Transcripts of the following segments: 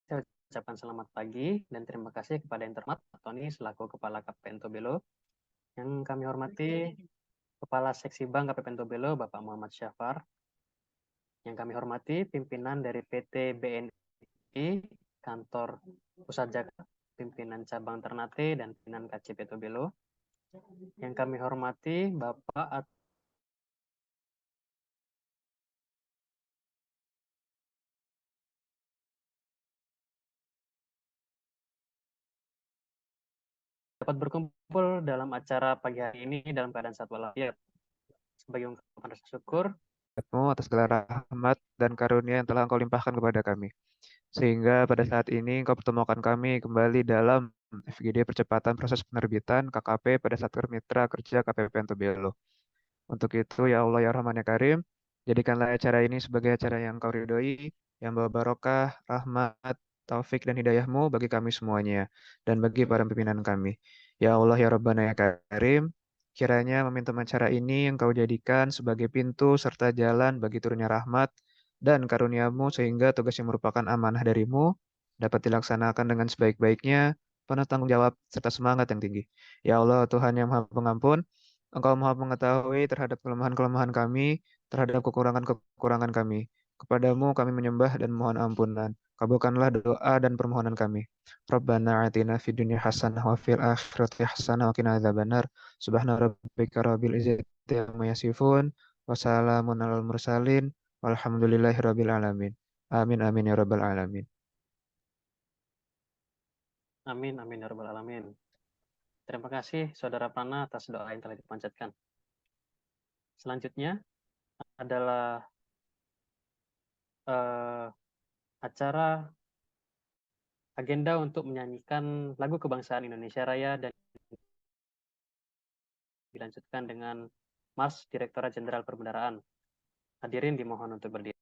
Saya ucapkan selamat pagi dan terima kasih kepada yang terhormat Pak Tony selaku Kepala KPPN Tobelo. Yang kami hormati Kepala Seksi Bank KPPN Tobelo Bapak Muhammad Syafar. Yang kami hormati pimpinan dari PT BNI, Kantor Pusat Jakarta, pimpinan cabang Ternate dan pimpinan KCP Tobelo. Yang kami hormati Bapak dapat berkumpul dalam acara pagi hari ini dalam keadaan sehat walafiat. Sebagai ungkapan rasa syukur atas segala rahmat dan karunia yang telah Engkau limpahkan kepada kami. Sehingga pada saat ini Engkau pertemukan kami kembali dalam FGD Percepatan Proses Penerbitan KKP pada Satker Mitra Kerja KPPN Tobelo. Untuk itu, ya Allah, ya Rahman, ya Karim, jadikanlah acara ini sebagai acara yang Kau ridhoi, yang bawa barokah, rahmat, taufik, dan hidayahmu bagi kami semuanya, dan bagi para pimpinan kami. Ya Allah, ya Rabbana, ya Karim, kiranya momentum acara ini Engkau jadikan sebagai pintu serta jalan bagi turunnya rahmat dan karuniamu sehingga tugas yang merupakan amanah darimu dapat dilaksanakan dengan sebaik-baiknya, penuh tanggung jawab serta semangat yang tinggi. Ya Allah, Tuhan yang Maha Pengampun, Engkau Maha mengetahui terhadap kelemahan-kelemahan kami, terhadap kekurangan-kekurangan kami. Kepadamu kami menyembah dan mohon ampunan. Kabulkanlah doa dan permohonan kami. Rabbana atina fid dunya hasanah wa fil akhirati hasanah wa qina adzabannar. Subhana rabbika rabbil izzati amma yasifun wa salamun alal mursalin walhamdulillahi rabbil alamin. Amin amin ya rabbal alamin. Amin, amin, ya rabbal alamin. Terima kasih Saudara Prana atas doa yang telah dipanjatkan. Selanjutnya adalah acara agenda untuk menyanyikan lagu kebangsaan Indonesia Raya dan dilanjutkan dengan Mars Direktorat Jenderal Perbendaharaan. Hadirin dimohon untuk berdiri.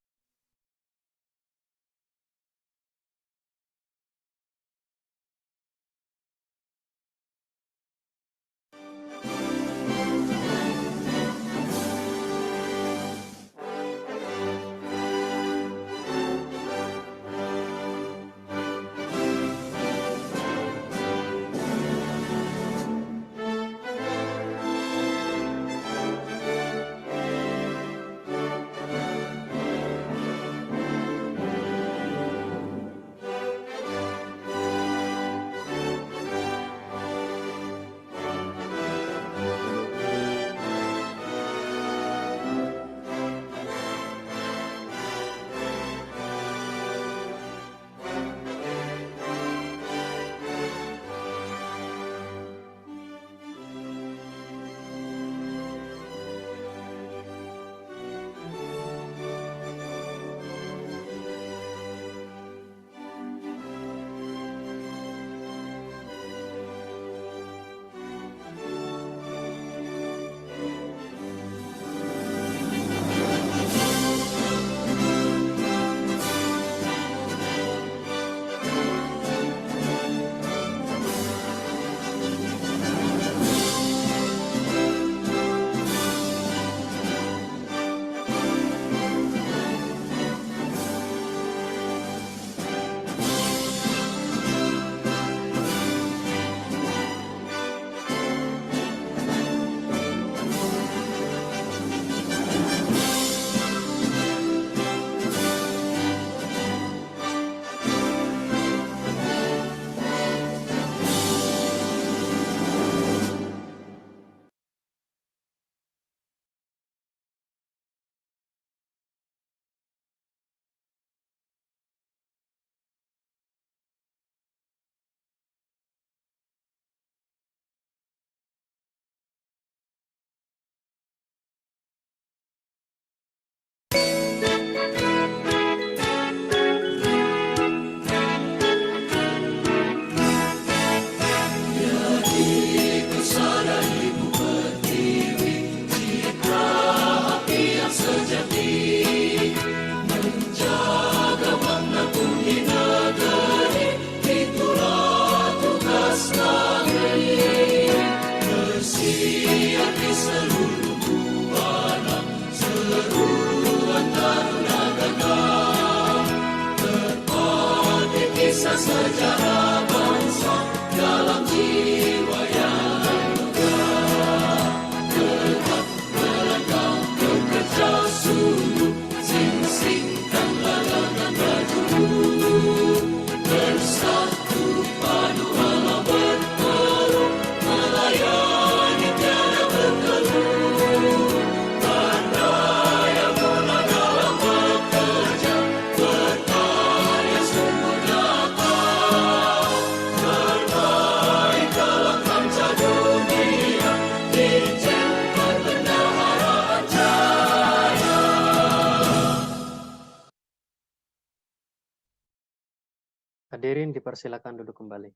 Hadirin dipersilakan duduk kembali.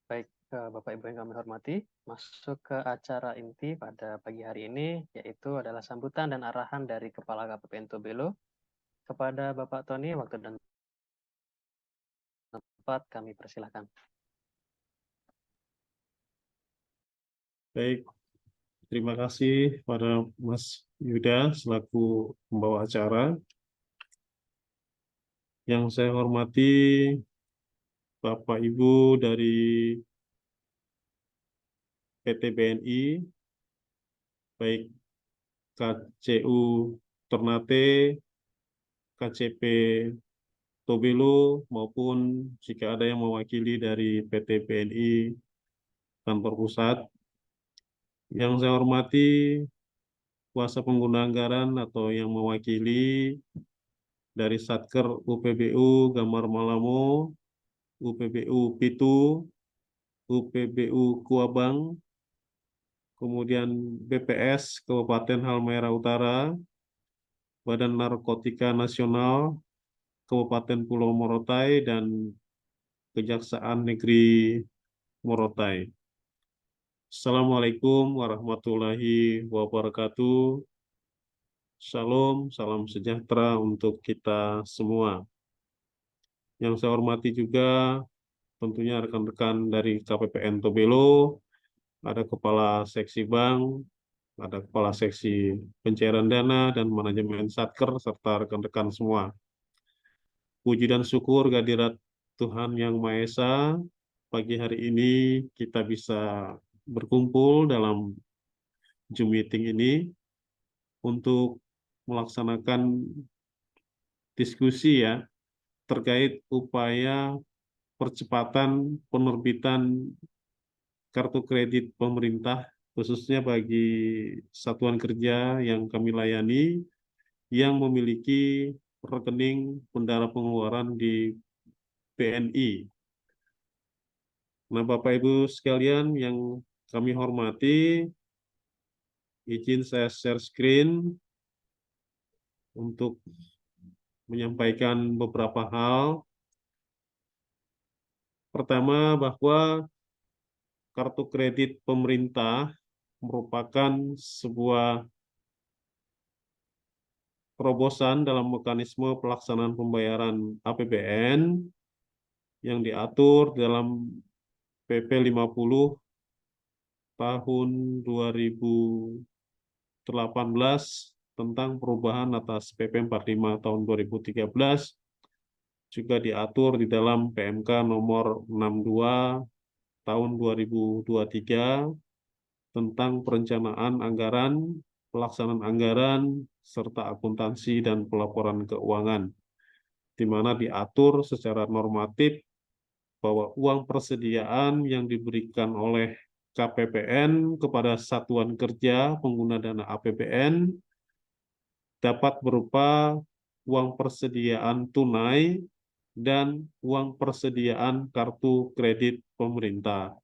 Baik, Bapak Ibu yang kami hormati, masuk ke acara inti pada pagi hari ini, yaitu adalah sambutan dan arahan dari Kepala KPP Entobelo kepada Bapak Tony. Waktu dan tempat kami persilakan. Baik, terima kasih pada Mas Yuda selaku pembawa acara. Yang saya hormati Bapak Ibu dari PT BNI, baik KCU Ternate, KCP Tobelo, maupun jika ada yang mewakili dari PT BNI kantor pusat. Yang saya hormati kuasa pengguna anggaran atau yang mewakili dari Satker UPBU Gamar Malamo, UPBU Pitu, UPBU Kuabang, kemudian BPS Kabupaten Halmahera Utara, Badan Narkotika Nasional Kabupaten Pulau Morotai, dan Kejaksaan Negeri Morotai. Assalamualaikum warahmatullahi wabarakatuh. Shalom, salam sejahtera untuk kita semua. Yang saya hormati juga tentunya rekan-rekan dari KPPN Tobelo, ada Kepala Seksi Bank, ada Kepala Seksi Pencairan Dana dan Manajemen Satker, serta rekan-rekan semua. Puji dan syukur kehadirat Tuhan Yang Maha Esa, pagi hari ini kita bisa berkumpul dalam Zoom meeting ini untuk melaksanakan diskusi ya terkait upaya percepatan penerbitan kartu kredit pemerintah khususnya bagi satuan kerja yang kami layani yang memiliki rekening bendara pengeluaran di BNI. Nah, Bapak Ibu sekalian yang kami hormati, izin saya share screen untuk menyampaikan beberapa hal. Pertama, bahwa kartu kredit pemerintah merupakan sebuah terobosan dalam mekanisme pelaksanaan pembayaran APBN yang diatur dalam PP 50 tahun 2018 tentang perubahan atas PP 45 tahun 2013, juga diatur di dalam PMK nomor 62 tahun 2023 tentang perencanaan anggaran, pelaksanaan anggaran, serta akuntansi dan pelaporan keuangan, di mana diatur secara normatif bahwa uang persediaan yang diberikan oleh KPPN kepada satuan kerja pengguna dana APBN dapat berupa uang persediaan tunai dan uang persediaan kartu kredit pemerintah.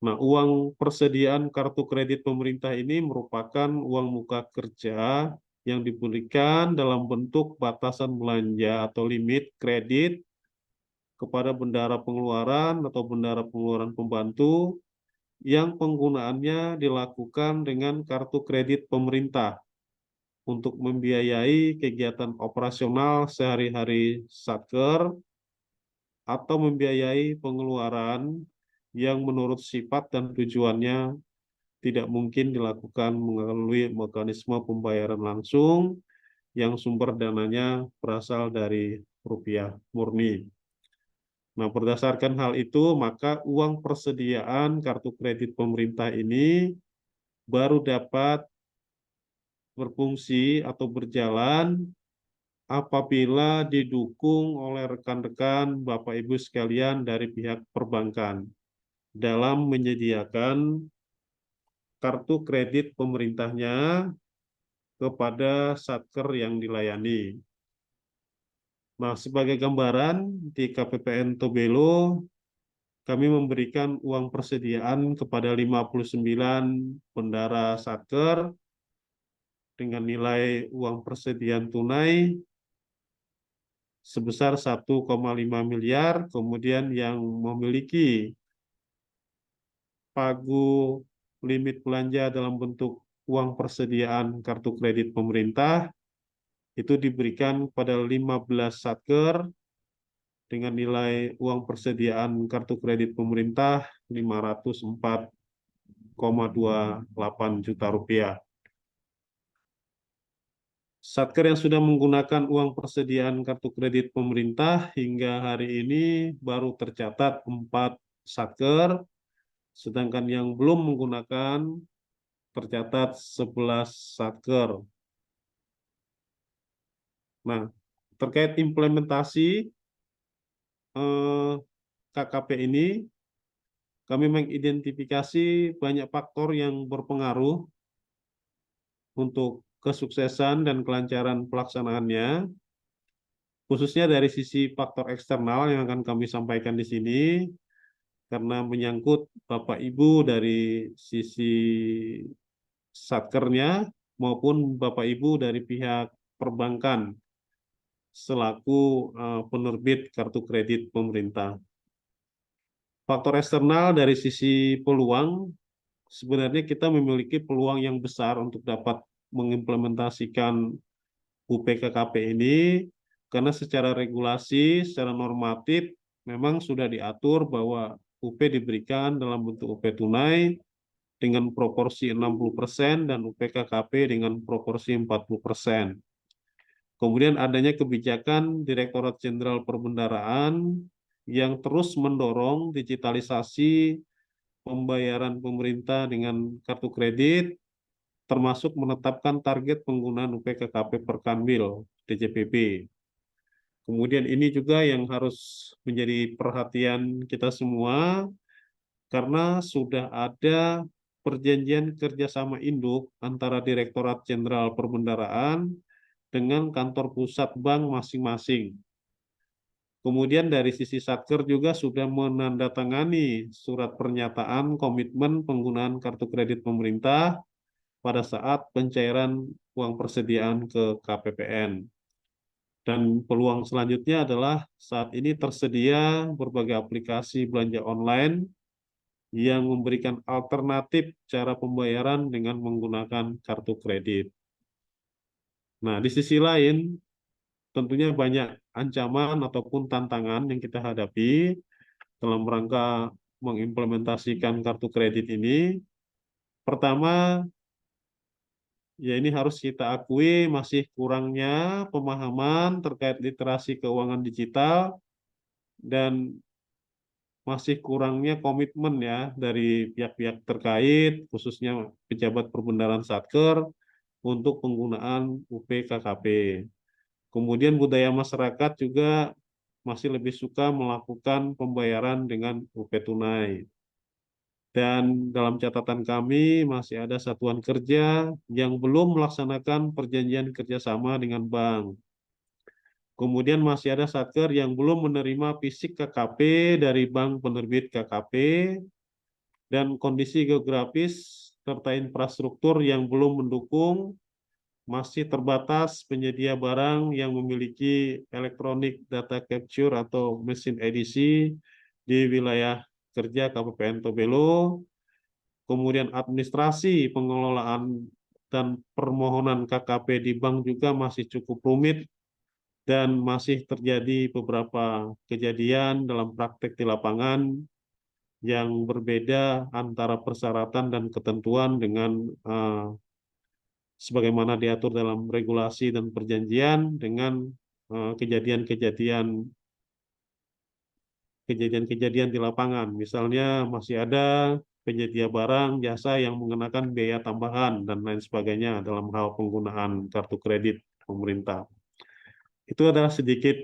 Nah, uang persediaan kartu kredit pemerintah ini merupakan uang muka kerja yang diberikan dalam bentuk batasan belanja atau limit kredit kepada bendara pengeluaran atau bendara pengeluaran pembantu yang penggunaannya dilakukan dengan kartu kredit pemerintah untuk membiayai kegiatan operasional sehari-hari Satker atau membiayai pengeluaran yang menurut sifat dan tujuannya tidak mungkin dilakukan melalui mekanisme pembayaran langsung yang sumber dananya berasal dari rupiah murni. Nah, berdasarkan hal itu, maka uang persediaan kartu kredit pemerintah ini baru dapat berfungsi atau berjalan apabila didukung oleh rekan-rekan Bapak Ibu sekalian dari pihak perbankan dalam menyediakan kartu kredit pemerintahnya kepada satker yang dilayani. Nah, sebagai gambaran, di KPPN Tobelo, kami memberikan uang persediaan kepada 59 bendara satker dengan nilai uang persediaan tunai sebesar 1,5 miliar, kemudian yang memiliki pagu limit belanja dalam bentuk uang persediaan kartu kredit pemerintah itu diberikan pada 15 satker dengan nilai uang persediaan kartu kredit pemerintah 504,28 juta rupiah. Satker yang sudah menggunakan uang persediaan kartu kredit pemerintah hingga hari ini baru tercatat 4 satker, sedangkan yang belum menggunakan tercatat 11 satker. Nah, terkait implementasi KKP ini, kami mengidentifikasi banyak faktor yang berpengaruh untuk kesuksesan dan kelancaran pelaksanaannya, khususnya dari sisi faktor eksternal yang akan kami sampaikan di sini, karena menyangkut Bapak Ibu dari sisi satkernya maupun Bapak Ibu dari pihak perbankan selaku penerbit kartu kredit pemerintah. Faktor eksternal dari sisi peluang, sebenarnya kita memiliki peluang yang besar untuk dapat mengimplementasikan UPKKP ini, karena secara regulasi, secara normatif, memang sudah diatur bahwa UP diberikan dalam bentuk UP tunai dengan proporsi 60% dan UPKKP dengan proporsi 40%. Kemudian adanya kebijakan Direktorat Jenderal Perbendaharaan yang terus mendorong digitalisasi pembayaran pemerintah dengan kartu kredit, termasuk menetapkan target penggunaan UPKKP per Kanwil DJPB. Kemudian ini juga yang harus menjadi perhatian kita semua, karena sudah ada perjanjian kerjasama induk antara Direktorat Jenderal Perbendaharaan dengan kantor pusat bank masing-masing. Kemudian dari sisi Satker juga sudah menandatangani surat pernyataan komitmen penggunaan kartu kredit pemerintah pada saat pencairan uang persediaan ke KPPN. Dan peluang selanjutnya adalah saat ini tersedia berbagai aplikasi belanja online yang memberikan alternatif cara pembayaran dengan menggunakan kartu kredit. Nah, di sisi lain, tentunya banyak ancaman ataupun tantangan yang kita hadapi dalam rangka mengimplementasikan kartu kredit ini. Pertama, ya ini harus kita akui masih kurangnya pemahaman terkait literasi keuangan digital dan masih kurangnya komitmen ya dari pihak-pihak terkait, khususnya pejabat perbendaharaan Satker untuk penggunaan UPKKP. Kemudian budaya masyarakat juga masih lebih suka melakukan pembayaran dengan UP tunai. Dan dalam catatan kami masih ada satuan kerja yang belum melaksanakan perjanjian kerjasama dengan bank. Kemudian masih ada satker yang belum menerima fisik KKP dari bank penerbit KKP, dan kondisi geografis serta infrastruktur yang belum mendukung, masih terbatas penyedia barang yang memiliki electronic data capture atau mesin edisi di wilayah kerja KPPN Tobelo. Kemudian administrasi pengelolaan dan permohonan KKP di bank juga masih cukup rumit dan masih terjadi beberapa kejadian dalam praktek di lapangan yang berbeda antara persyaratan dan ketentuan dengan sebagaimana diatur dalam regulasi dan perjanjian dengan kejadian-kejadian di lapangan. Misalnya masih ada penyedia barang, jasa yang mengenakan biaya tambahan dan lain sebagainya dalam hal penggunaan kartu kredit pemerintah. Itu adalah sedikit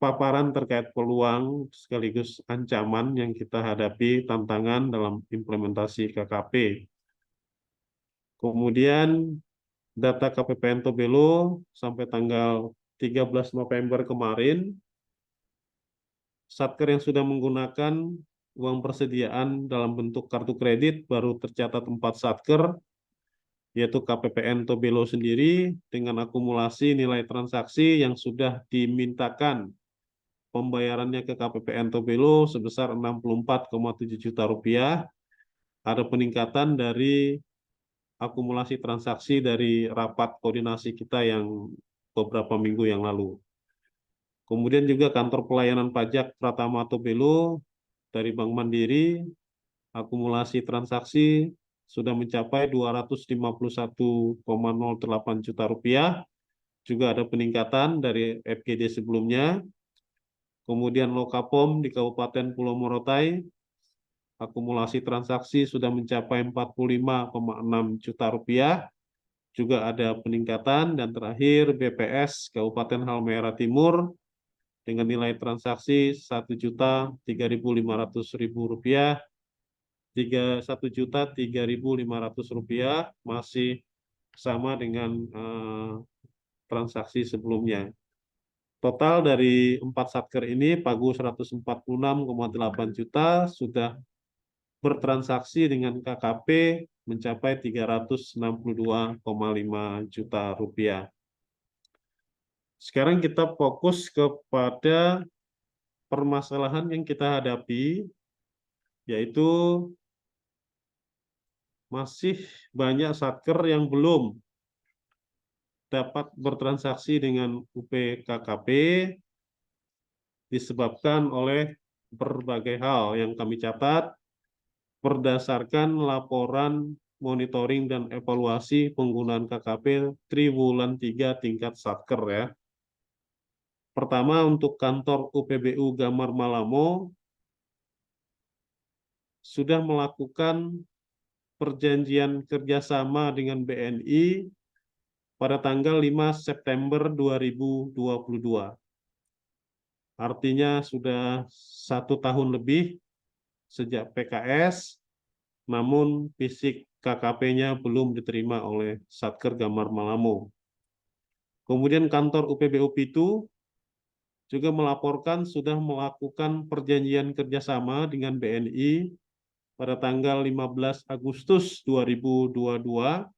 paparan terkait peluang sekaligus ancaman yang kita hadapi tantangan dalam implementasi KKP. Kemudian data KPPN Tobelo sampai tanggal 13 November kemarin, Satker yang sudah menggunakan uang persediaan dalam bentuk kartu kredit baru tercatat 4 Satker, yaitu KPPN Tobelo sendiri dengan akumulasi nilai transaksi yang sudah dimintakan pembayarannya ke KPPN Tobelo sebesar 64,7 juta rupiah. Ada peningkatan dari akumulasi transaksi dari rapat koordinasi kita yang beberapa minggu yang lalu. Kemudian juga kantor pelayanan pajak Pratama Tobelo dari Bank Mandiri, akumulasi transaksi sudah mencapai 251,08 juta rupiah. Juga ada peningkatan dari FGD sebelumnya. Kemudian Lokapom di Kabupaten Pulau Morotai, akumulasi transaksi sudah mencapai 45,6 juta rupiah. Juga ada peningkatan. Dan terakhir BPS Kabupaten Halmahera Timur dengan nilai transaksi Rp1.003.500 Rp1.003.500 masih sama dengan transaksi sebelumnya. Total dari 4 Satker ini pagu 146,8 juta sudah bertransaksi dengan KKP mencapai 362,5 juta rupiah. Sekarang kita fokus kepada permasalahan yang kita hadapi, yaitu masih banyak Satker yang belum dapat bertransaksi dengan UPKKP disebabkan oleh berbagai hal yang kami catat berdasarkan laporan monitoring dan evaluasi penggunaan KKP triwulan 3 tingkat Satker ya. Pertama, untuk kantor UPBU Gamar Malamo sudah melakukan perjanjian kerjasama dengan BNI pada tanggal 5 September 2022. Artinya sudah 1 tahun lebih sejak PKS, namun fisik KKP-nya belum diterima oleh Satker Gamar Malamo. Kemudian kantor UPBU Pitu juga melaporkan sudah melakukan perjanjian kerjasama dengan BNI pada tanggal 15 Agustus 2022,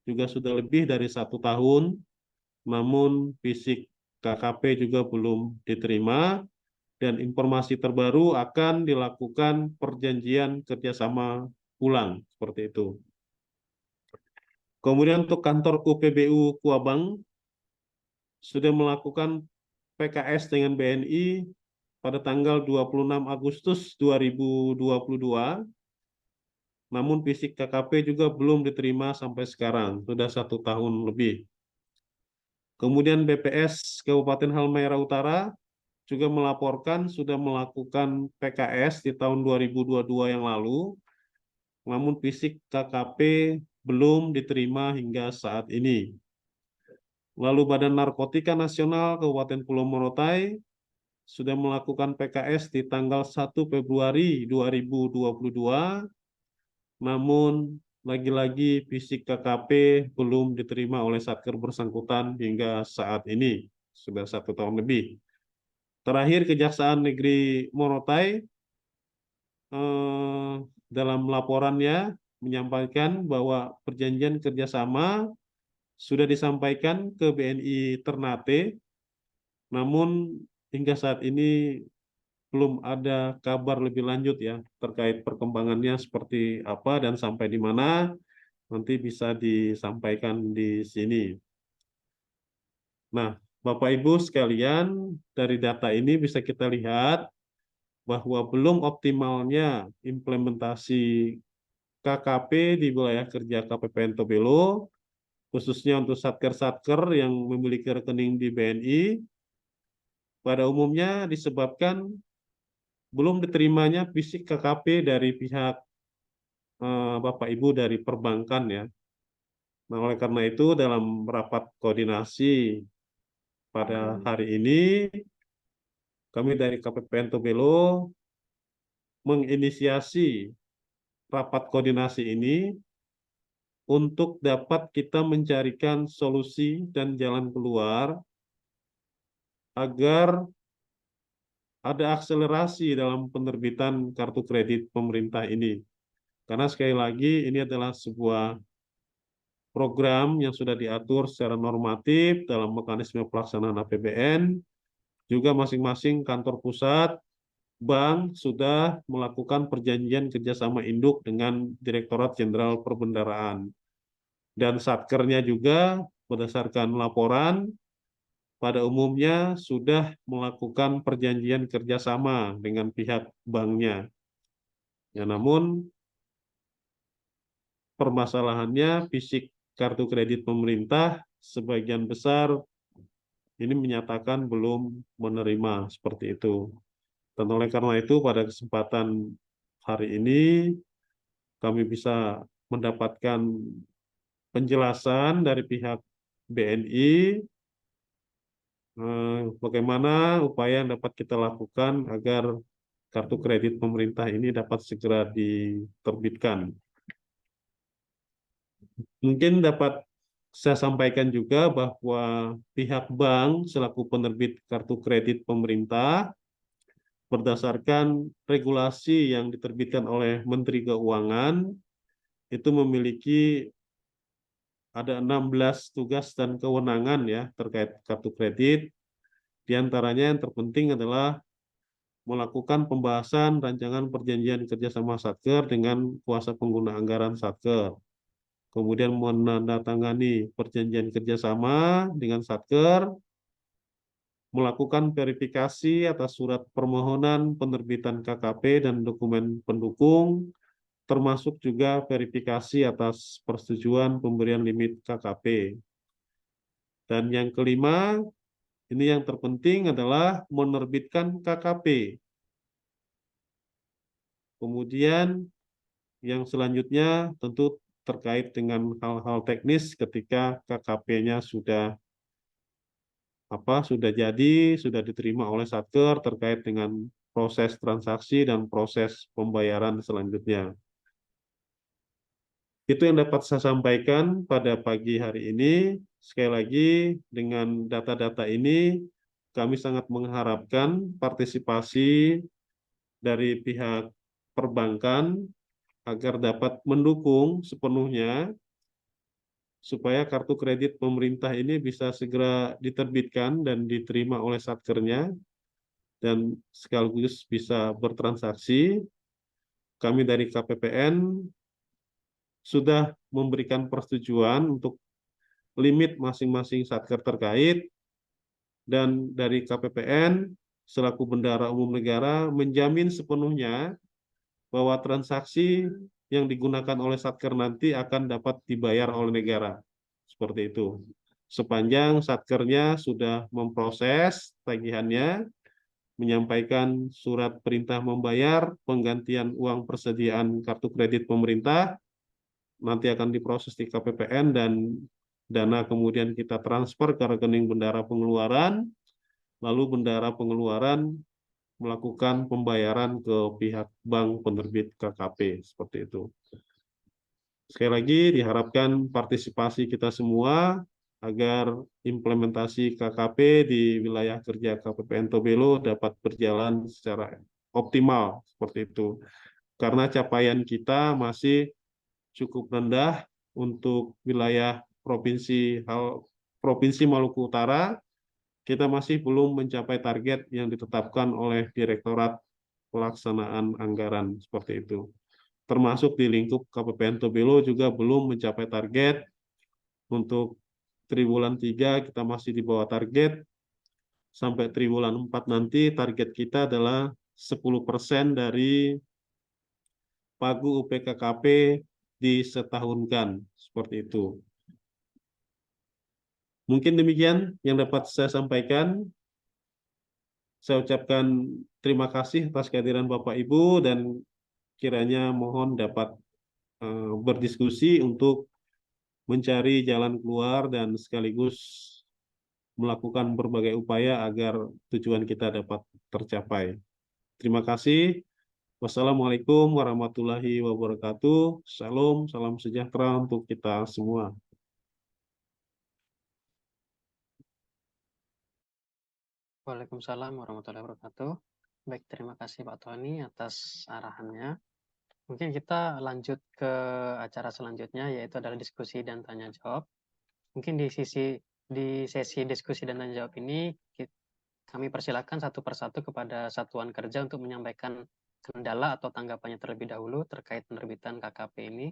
juga sudah lebih dari 1 tahun, namun fisik KKP juga belum diterima, dan informasi terbaru akan dilakukan perjanjian kerjasama ulang, seperti itu. Kemudian untuk kantor UPBU Kuabang sudah melakukan PKS dengan BNI pada tanggal 26 Agustus 2022, namun fisik KKP juga belum diterima sampai sekarang, sudah 1 tahun lebih. Kemudian BPS Kabupaten Halmahera Utara juga melaporkan sudah melakukan PKS di tahun 2022 yang lalu, namun fisik KKP belum diterima hingga saat ini. Lalu Badan Narkotika Nasional Kabupaten Pulau Morotai sudah melakukan PKS di tanggal 1 Februari 2022, namun lagi-lagi fisik KKP belum diterima oleh Satker bersangkutan hingga saat ini, sudah 1 tahun lebih. Terakhir, Kejaksaan Negeri Morotai dalam laporannya menyampaikan bahwa perjanjian kerjasama sudah disampaikan ke BNI Ternate, namun hingga saat ini belum ada kabar lebih lanjut ya terkait perkembangannya seperti apa dan sampai di mana, nanti bisa disampaikan di sini. Nah, Bapak Ibu sekalian, dari data ini bisa kita lihat bahwa belum optimalnya implementasi KKP di wilayah kerja KPPN Tobelo, khususnya untuk satker-satker yang memiliki rekening di BNI, pada umumnya disebabkan belum diterimanya fisik KKP dari pihak Bapak Ibu dari perbankan ya. Nah, oleh karena itu dalam rapat koordinasi pada hari ini, kami dari KPPN Tobelo menginisiasi rapat koordinasi ini untuk dapat kita mencarikan solusi dan jalan keluar agar ada akselerasi dalam penerbitan kartu kredit pemerintah ini. Karena sekali lagi ini adalah sebuah program yang sudah diatur secara normatif dalam mekanisme pelaksanaan APBN. Juga masing-masing kantor pusat, bank sudah melakukan perjanjian kerjasama induk dengan Direktorat Jenderal Perbendaharaan. Dan satkernya juga berdasarkan laporan pada umumnya sudah melakukan perjanjian kerjasama dengan pihak banknya. Ya, namun permasalahannya fisik kartu kredit pemerintah sebagian besar ini menyatakan belum menerima seperti itu. Dan oleh karena itu pada kesempatan hari ini kami bisa mendapatkan penjelasan dari pihak BNI bagaimana upaya yang dapat kita lakukan agar kartu kredit pemerintah ini dapat segera diterbitkan. Mungkin dapat saya sampaikan juga bahwa pihak bank selaku penerbit kartu kredit pemerintah berdasarkan regulasi yang diterbitkan oleh Menteri Keuangan itu memiliki ada 16 tugas dan kewenangan ya terkait kartu kredit. Di antaranya yang terpenting adalah melakukan pembahasan rancangan perjanjian kerjasama Satker dengan kuasa pengguna anggaran Satker. Kemudian menandatangani perjanjian kerjasama dengan Satker, melakukan verifikasi atas surat permohonan penerbitan KKP dan dokumen pendukung, termasuk juga verifikasi atas persetujuan pemberian limit KKP. Dan yang kelima, ini yang terpenting adalah menerbitkan KKP. Kemudian yang selanjutnya tentu terkait dengan hal-hal teknis ketika KKP-nya sudah jadi, sudah diterima oleh Satker terkait dengan proses transaksi dan proses pembayaran selanjutnya. Itu yang dapat saya sampaikan pada pagi hari ini. Sekali lagi, dengan data-data ini, kami sangat mengharapkan partisipasi dari pihak perbankan agar dapat mendukung sepenuhnya supaya kartu kredit pemerintah ini bisa segera diterbitkan dan diterima oleh satkernya dan sekaligus bisa bertransaksi. Kami dari KPPN sudah memberikan persetujuan untuk limit masing-masing satker terkait dan dari KPPN selaku Bendahara Umum Negara menjamin sepenuhnya bahwa transaksi yang digunakan oleh Satker nanti akan dapat dibayar oleh negara. Seperti itu. Sepanjang Satkernya sudah memproses tagihannya, menyampaikan surat perintah membayar, penggantian uang persediaan kartu kredit pemerintah, nanti akan diproses di KPPN dan dana kemudian kita transfer ke rekening bendahara pengeluaran, lalu bendahara pengeluaran melakukan pembayaran ke pihak bank penerbit KKP, seperti itu. Sekali lagi diharapkan partisipasi kita semua agar implementasi KKP di wilayah kerja KPPN Tobelo dapat berjalan secara optimal, seperti itu. Karena capaian kita masih cukup rendah untuk wilayah Provinsi Maluku Utara, kita masih belum mencapai target yang ditetapkan oleh Direktorat Pelaksanaan Anggaran seperti itu. Termasuk di lingkup KPPN Tobelo juga belum mencapai target. Untuk triwulan 3 kita masih di bawah target. Sampai triwulan 4 nanti target kita adalah 10% dari pagu UPKKP disetahunkan. Seperti itu. Mungkin demikian yang dapat saya sampaikan. Saya ucapkan terima kasih atas kehadiran Bapak Ibu dan kiranya mohon dapat berdiskusi untuk mencari jalan keluar dan sekaligus melakukan berbagai upaya agar tujuan kita dapat tercapai. Terima kasih. Wassalamualaikum warahmatullahi wabarakatuh. Salam, salam sejahtera untuk kita semua. Waalaikumsalam warahmatullahi wabarakatuh. Baik, terima kasih Pak Tony atas arahannya. Mungkin kita lanjut ke acara selanjutnya, yaitu adalah diskusi dan tanya jawab. Mungkin di sesi diskusi dan tanya jawab ini, kami persilakan satu persatu kepada satuan kerja untuk menyampaikan kendala atau tanggapannya terlebih dahulu terkait penerbitan KKP ini.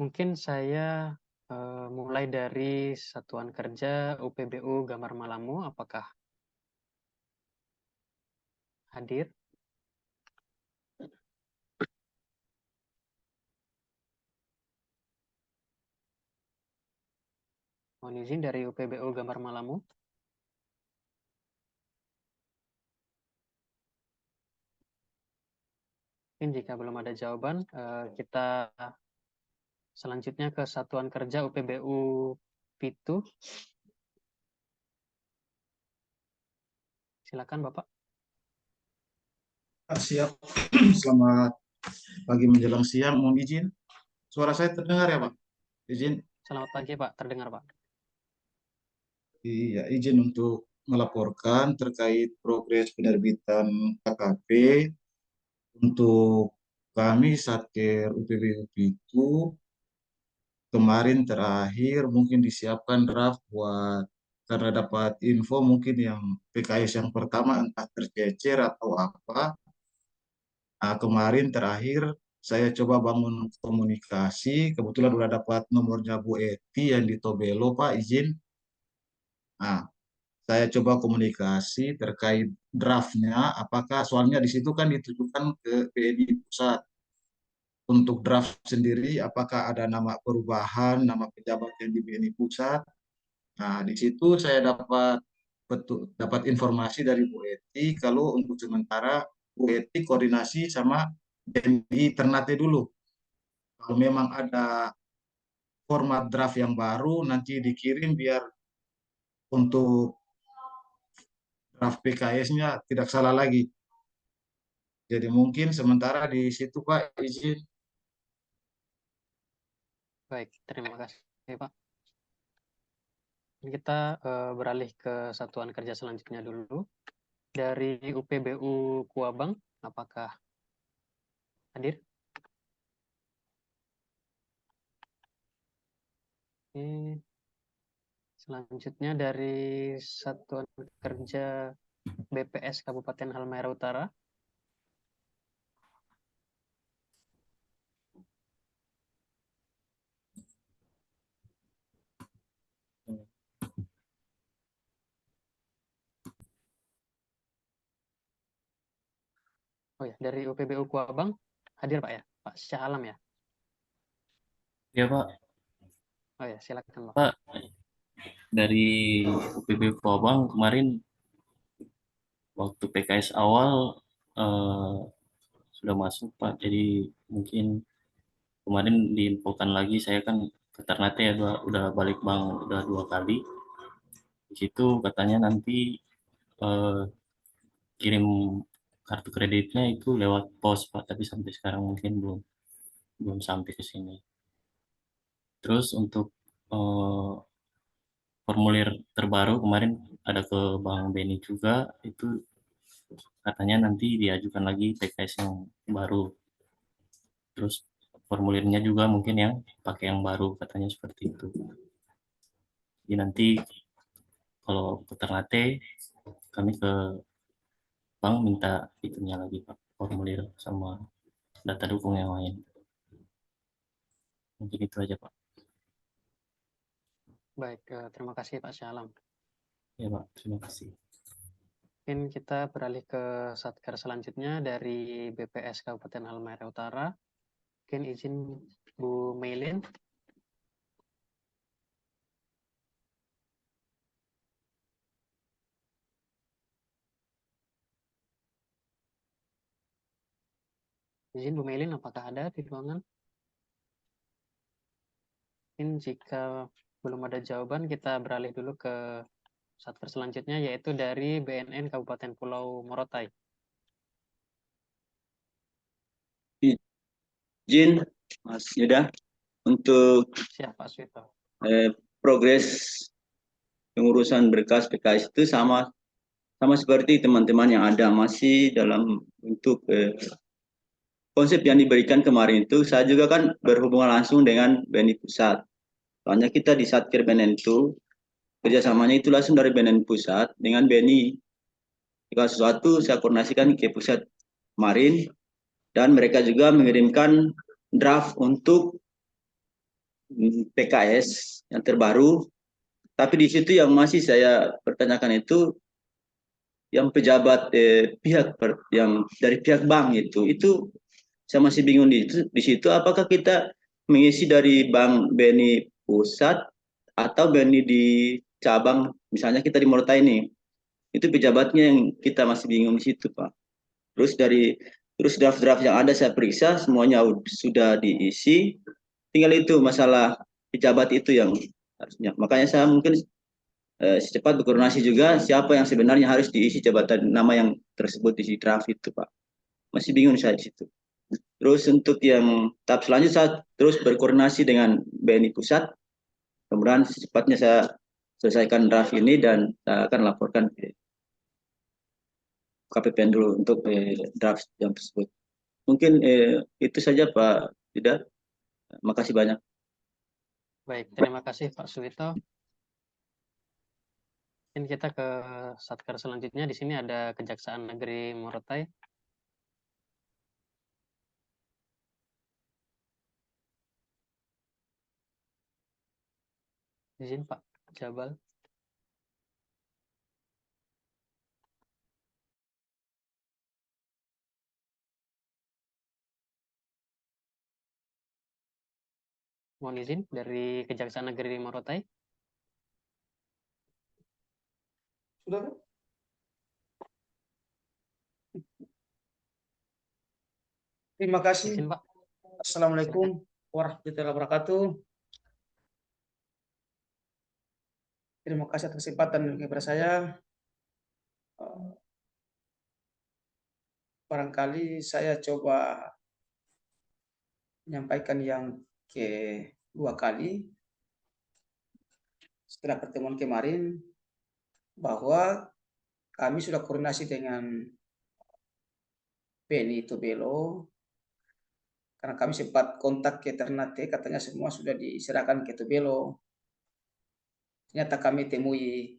Mungkin saya mulai dari satuan kerja UPBU Gambar Malamu, apakah hadir? Mohon izin dari UPBU Gambar Malamu. Mungkin jika belum ada jawaban, kita selanjutnya ke satuan kerja UPBU Pitu. Silakan Bapak. Siap. Selamat pagi menjelang siang. Mohon izin. Suara saya terdengar ya, Pak? Izin. Selamat pagi Pak, terdengar Pak. Iya, izin untuk melaporkan terkait progres penerbitan KKP untuk kami Satker UPBU itu kemarin terakhir mungkin disiapkan draft buat karena dapat info mungkin yang PKS yang pertama entah tercecer atau apa. Nah, kemarin terakhir saya coba bangun komunikasi, kebetulan udah dapat nomornya Bu Eti yang di Tobelo, Pak, izin. Nah, saya coba komunikasi terkait draftnya, apakah soalnya di situ kan ditujukan ke BNI Pusat. Untuk draft sendiri, apakah ada nama perubahan, nama pejabat yang di BNI Pusat. Nah, di situ saya dapat informasi dari Bu Eti kalau untuk sementara Bu Eti koordinasi sama BNI Ternate dulu. Kalau memang ada format draft yang baru nanti dikirim biar untuk draft PKS-nya tidak salah lagi. Jadi mungkin sementara di situ Pak izin. Baik, terima kasih Pak. Kita beralih ke satuan kerja selanjutnya dulu. Dari UPBU Kuabang, apakah hadir? Oke. Selanjutnya dari satuan kerja BPS Kabupaten Halmahera Utara. Oh ya, dari UPBU Kuabang hadir Pak ya? Pak Syah Alam ya? Ya Pak, Oh ya, silakan Pak. Pak dari UPB Pawabang kemarin waktu PKS awal sudah masuk Pak, jadi mungkin kemarin diinfokan lagi saya kan ke Ternate ya udah balik bank udah 2 kali. Di situ katanya nanti eh, kirim kartu kreditnya itu lewat pos Pak, tapi sampai sekarang mungkin belum belum sampai ke sini. Terus untuk eh, formulir terbaru kemarin ada ke Bank Beni juga itu katanya nanti diajukan lagi PKS yang baru. Terus formulirnya juga mungkin yang pakai yang baru katanya seperti itu. Jadi nanti kalau ke Ternate kami ke bank minta itunya lagi Pak, formulir sama data dukung yang lain. Mungkin itu aja Pak. Baik, terima kasih Pak Syah Alam. Ya Pak, terima kasih. Mungkin kita beralih ke satker selanjutnya dari BPS Kabupaten Halmahera Utara. Mungkin izin Bu Meilin. Izin Bu Meilin, apakah ada di ruangan? Mungkin jika belum ada jawaban, kita beralih dulu ke satker selanjutnya, yaitu dari BNN Kabupaten Pulau Morotai. Izin Mas Yuda untuk Siap, Pak Suwito. progres pengurusan berkas PKS itu sama seperti teman-teman yang ada, masih dalam bentuk konsep yang diberikan kemarin itu. Saya juga kan berhubungan langsung dengan BNI Pusat. Soalnya kita di Satker BNN itu kerjasamanya itu langsung dari BNN Pusat dengan BNI. Jika sesuatu saya koordinasikan ke pusat kemarin, dan mereka juga mengirimkan draft untuk PKS yang terbaru. Tapi di situ yang masih saya pertanyakan itu yang pejabat yang dari pihak bank itu saya masih bingung di situ, apakah kita mengisi dari bank BNI Pusat atau BNI di cabang, misalnya kita di Morotai ini, itu pejabatnya yang kita masih bingung di situ, Pak. Terus draft-draft yang ada saya periksa semuanya sudah diisi, tinggal itu masalah pejabat itu yang harusnya. Makanya saya mungkin secepat berkoordinasi juga siapa yang sebenarnya harus diisi jabatan nama yang tersebut di draft itu, Pak. Masih bingung saya di situ. Terus untuk yang tahap selanjutnya saya terus berkoordinasi dengan BNI Pusat. Kemudian secepatnya saya selesaikan draft ini dan saya akan laporkan ke KPPN dulu untuk draft yang tersebut. Mungkin itu saja Pak Yuda. Makasih banyak. Baik, terima kasih Pak Suwito. Mungkin kita ke satker selanjutnya. Di sini ada Kejaksaan Negeri Morotai. Izin Pak Jabal. Mohon izin dari Kejaksaan Negeri Morotai. Sudah? Terima kasih. Izin Pak. Assalamualaikum warahmatullahi wabarakatuh. Terima kasih atas kesempatan kepada saya. Barangkali saya coba menyampaikan yang kedua kali setelah pertemuan kemarin, bahwa kami sudah koordinasi dengan BNI Tobelo, karena kami sempat kontak ke Ternate, katanya semua sudah diserahkan ke Tobelo. Ternyata kami temui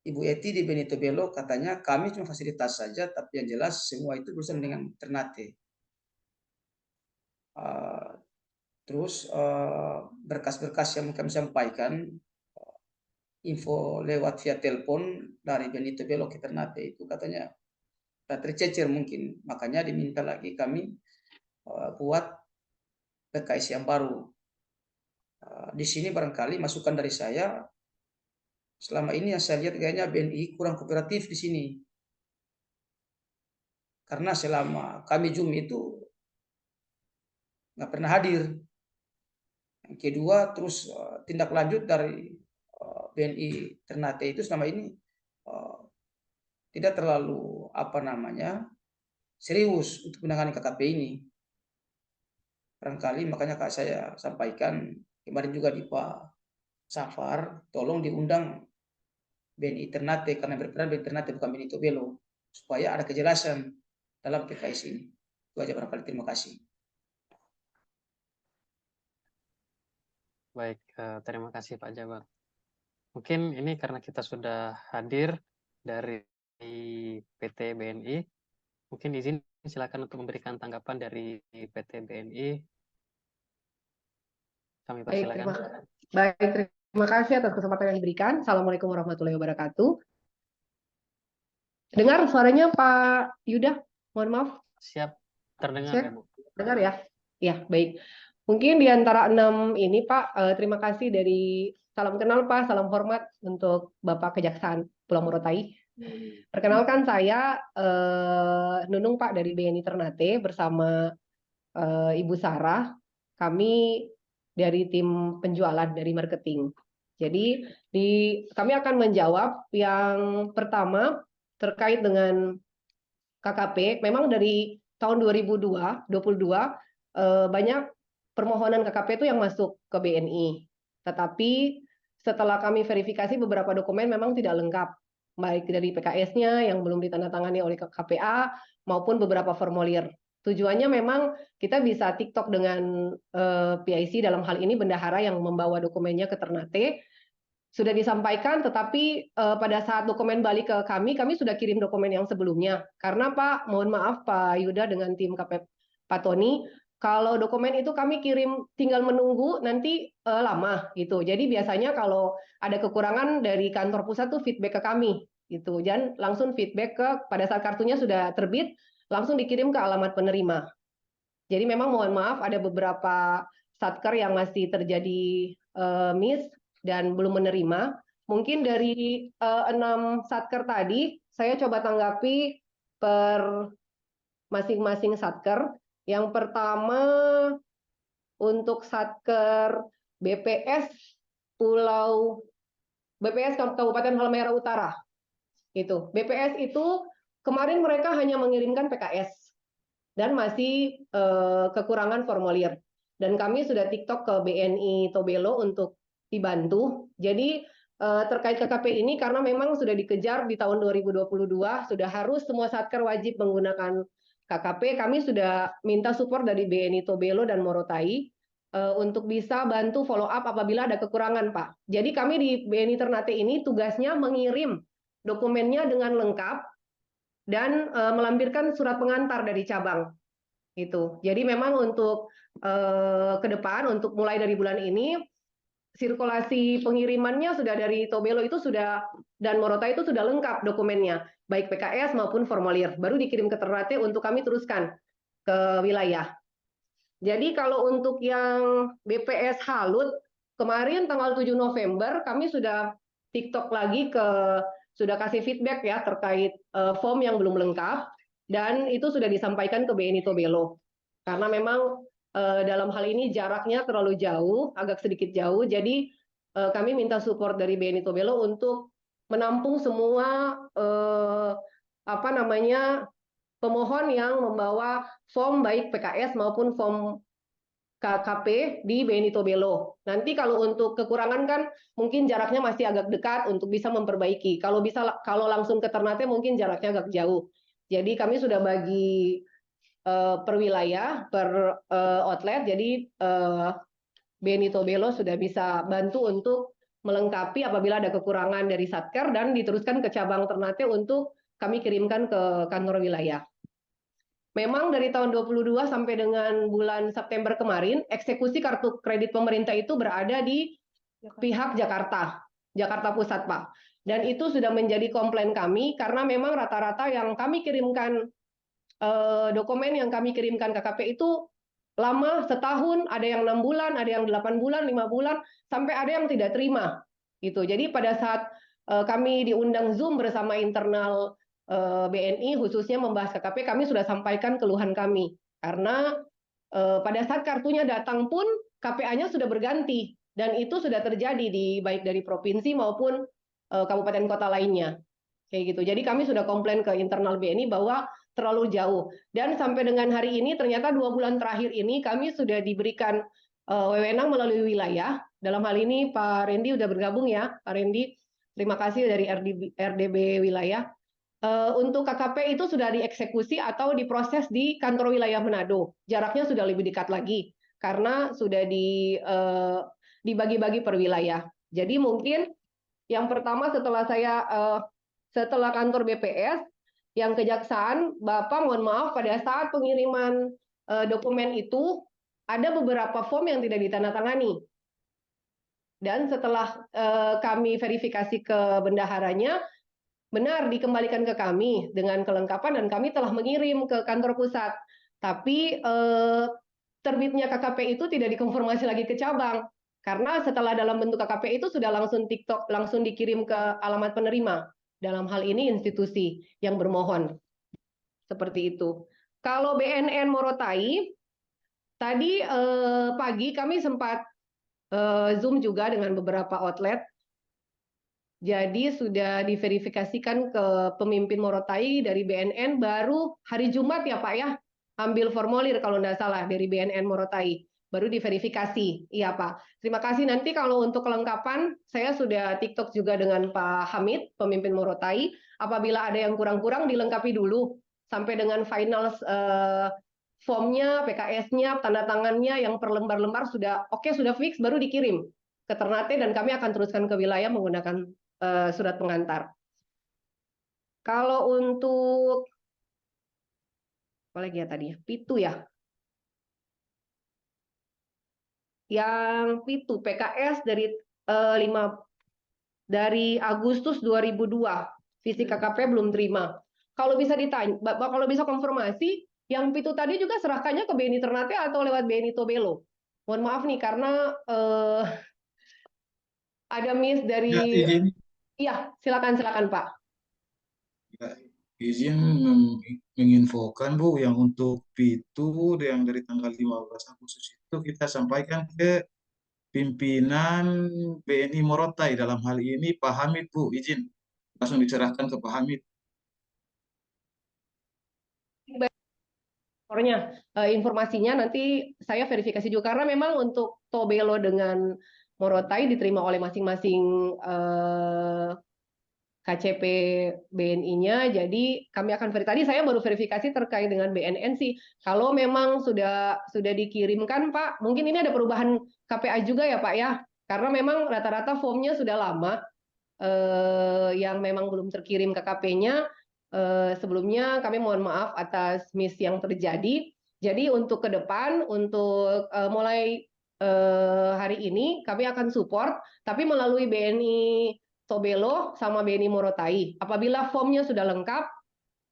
Ibu Eti di BNI Tobelo, katanya kami cuma fasilitas saja, tapi yang jelas semua itu berurusan dengan Ternate. Terus berkas-berkas yang kami sampaikan, info lewat via telepon dari BNI Tobelo ke Ternate itu katanya tercecer mungkin, makanya diminta lagi kami buat PKS yang baru. Di sini barangkali masukan dari saya, selama ini yang saya lihat kayaknya BNI kurang kooperatif di sini. Karena selama kami Zoom itu nggak pernah hadir. Yang kedua, terus tindak lanjut dari BNI Ternate itu selama ini tidak terlalu serius untuk menangani KKP ini. Barangkali makanya saya sampaikan kemarin juga di Pak Safar, tolong diundang BNI Ternate, karena berperan BNI Ternate bukan BNI Tobelo, supaya ada kejelasan dalam PKS ini. Itu aja barangkali, terima kasih. Baik, terima kasih Pak Jabal. Mungkin ini karena kita sudah hadir dari PT BNI, mungkin izin silakan untuk memberikan tanggapan dari PT BNI. Kami persilakan. Baik, terima kasih atas kesempatan yang diberikan. Assalamualaikum warahmatullahi wabarakatuh. Dengar suaranya Pak Yuda? Mohon maaf. Siap, terdengar Cek. ya Bu. Dengar ya? Ya, baik. Mungkin di antara 6 ini Pak, terima kasih dari salam kenal Pak, salam hormat untuk Bapak Kejaksaan Pulau Morotai. Perkenalkan saya Nunung Pak dari BNI Ternate bersama Ibu Sarah. Kami dari tim penjualan dari marketing. Jadi kami akan menjawab yang pertama terkait dengan KKP. Memang dari tahun 2022 banyak permohonan KKP itu yang masuk ke BNI. Tetapi setelah kami verifikasi beberapa dokumen memang tidak lengkap, baik dari PKS-nya yang belum ditandatangani oleh KPA maupun beberapa formulir. Tujuannya memang kita bisa TikTok dengan PIC, dalam hal ini bendahara yang membawa dokumennya ke Ternate. Sudah disampaikan, tetapi pada saat dokumen balik ke kami sudah kirim dokumen yang sebelumnya. Karena Pak, mohon maaf Pak Yuda dengan tim KP Pak Tony, kalau dokumen itu kami kirim tinggal menunggu nanti lama gitu. Jadi biasanya kalau ada kekurangan dari kantor pusat tuh feedback ke kami gitu. Dan langsung feedback pada saat kartunya sudah terbit, langsung dikirim ke alamat penerima. Jadi memang mohon maaf ada beberapa satker yang masih terjadi miss dan belum menerima. Mungkin dari 6 satker tadi, saya coba tanggapi per masing-masing satker. Yang pertama untuk satker BPS Kabupaten Halmahera Utara. Itu BPS itu kemarin mereka hanya mengirimkan PKS dan masih kekurangan formulir. Dan kami sudah TikTok ke BNI Tobelo untuk dibantu. Jadi terkait KKP ini karena memang sudah dikejar di tahun 2022, sudah harus semua satker wajib menggunakan KKP. Kami sudah minta support dari BNI Tobelo dan Morotai untuk bisa bantu follow up apabila ada kekurangan, Pak. Jadi kami di BNI Ternate ini tugasnya mengirim dokumennya dengan lengkap dan melampirkan surat pengantar dari cabang itu. Jadi memang untuk ke depan, untuk mulai dari bulan ini sirkulasi pengirimannya sudah dari Tobelo itu sudah dan Morotai itu sudah lengkap dokumennya, baik PKS maupun formulir. Baru dikirim ke Ternate untuk kami teruskan ke wilayah. Jadi kalau untuk yang BPS Halut kemarin tanggal 7 November kami sudah TikTok lagi sudah kasih feedback ya terkait form yang belum lengkap dan itu sudah disampaikan ke BNI Tobelo. Karena memang dalam hal ini jaraknya terlalu jauh, agak sedikit jauh, jadi kami minta support dari BNI Tobelo untuk menampung semua pemohon yang membawa form baik PKS maupun form KKP di BNI Tobelo. Nanti kalau untuk kekurangan kan mungkin jaraknya masih agak dekat untuk bisa memperbaiki. Kalau langsung ke Ternate mungkin jaraknya agak jauh. Jadi kami sudah bagi per wilayah, per outlet. Jadi BNI Tobelo sudah bisa bantu untuk melengkapi apabila ada kekurangan dari Satker dan diteruskan ke cabang Ternate untuk kami kirimkan ke kantor wilayah. Memang dari tahun 22 sampai dengan bulan September kemarin, eksekusi kartu kredit pemerintah itu berada di pihak Jakarta Pusat, Pak. Dan itu sudah menjadi komplain kami karena memang rata-rata yang kami kirimkan dokumen yang kami kirimkan KKP itu lama, setahun, ada yang 6 bulan, ada yang 8 bulan, 5 bulan, sampai ada yang tidak terima. Gitu. Jadi pada saat kami diundang Zoom bersama internal BNI khususnya membahas KKP, kami sudah sampaikan keluhan kami karena pada saat kartunya datang pun KPA-nya sudah berganti dan itu sudah terjadi baik dari provinsi maupun kabupaten kota lainnya kayak gitu. Jadi kami sudah komplain ke internal BNI bahwa terlalu jauh dan sampai dengan hari ini ternyata 2 bulan terakhir ini kami sudah diberikan wewenang melalui wilayah. Dalam hal ini Pak Rendi sudah bergabung ya, Pak Rendi. Terima kasih dari RDB wilayah. Untuk KKP itu sudah dieksekusi atau diproses di kantor wilayah Manado. Jaraknya sudah lebih dekat lagi karena sudah dibagi-bagi per wilayah. Jadi mungkin yang pertama setelah kantor BPS, yang kejaksaan, Bapak mohon maaf pada saat pengiriman dokumen itu ada beberapa form yang tidak ditandatangani. Dan setelah kami verifikasi ke bendaharanya, benar dikembalikan ke kami dengan kelengkapan dan kami telah mengirim ke kantor pusat. Tapi terbitnya KKP itu tidak dikonfirmasi lagi ke cabang karena setelah dalam bentuk KKP itu sudah langsung TikTok langsung dikirim ke alamat penerima. Dalam hal ini institusi yang bermohon. Seperti itu. Kalau BNN Morotai tadi pagi kami sempat Zoom juga dengan beberapa outlet. Jadi sudah diverifikasikan ke pemimpin Morotai dari BNN baru hari Jumat ya Pak ya, ambil formulir kalau tidak salah dari BNN Morotai, baru diverifikasi. Iya Pak, terima kasih. Nanti kalau untuk kelengkapan, saya sudah TikTok juga dengan Pak Hamid, pemimpin Morotai. Apabila ada yang kurang-kurang dilengkapi dulu, sampai dengan final formnya, PKS-nya, tanda tangannya yang per lembar-lembar sudah oke, sudah fix, baru dikirim ke Ternate dan kami akan teruskan ke wilayah menggunakan surat pengantar. Kalau untuk apa lagi ya tadi? Pitu ya. Yang Pitu PKS dari Agustus 2002. Visi KKP belum terima. Kalau bisa ditanya, kalau bisa konfirmasi, yang Pitu tadi juga serahkannya ke BNI Ternate atau lewat BNI Tobelo? Mohon maaf nih karena ada miss dari. Ya, izin. Iya, silakan Pak. Ya, izin menginfokan Bu, yang untuk Pitu yang dari tanggal 15 Agustus itu kita sampaikan ke pimpinan BNI Morotai, dalam hal ini Pak Hamid Bu, izin langsung diserahkan ke Pak Hamid. Informasinya nanti saya verifikasi juga karena memang untuk Tobelo dengan Morotai diterima oleh masing-masing KCP BNI-nya, jadi kami akan tadi saya baru verifikasi terkait dengan BNN sih. Kalau memang sudah dikirimkan Pak, mungkin ini ada perubahan KPA juga ya Pak ya, karena memang rata-rata formnya sudah lama yang memang belum terkirim KKP-nya. Sebelumnya kami mohon maaf atas miss yang terjadi. Jadi untuk ke depan, untuk mulai hari ini kami akan support, tapi melalui BNI Tobelo sama BNI Morotai. Apabila formnya sudah lengkap,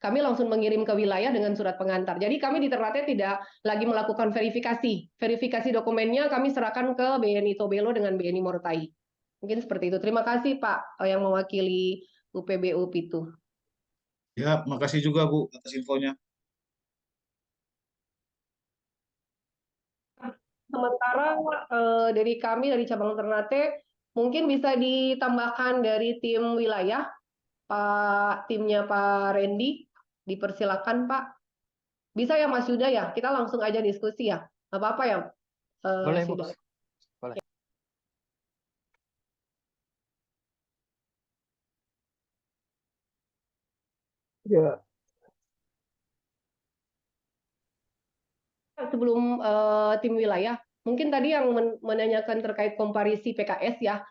kami langsung mengirim ke wilayah dengan surat pengantar. Jadi kami di Ternate tidak lagi melakukan verifikasi. Verifikasi dokumennya kami serahkan ke BNI Tobelo dengan BNI Morotai. Mungkin seperti itu. Terima kasih Pak yang mewakili UPBU Pitu. Ya, makasih juga Bu atas infonya. Sementara dari kami dari cabang Ternate mungkin bisa ditambahkan dari tim wilayah, timnya Pak Randy, dipersilakan Pak. Bisa ya Mas Yuda ya, kita langsung aja diskusi ya, apa-apa ya. Boleh Bu, Yuda. boleh. Ya. Sebelum tim wilayah, mungkin tadi yang menanyakan terkait komparisi PKS ya.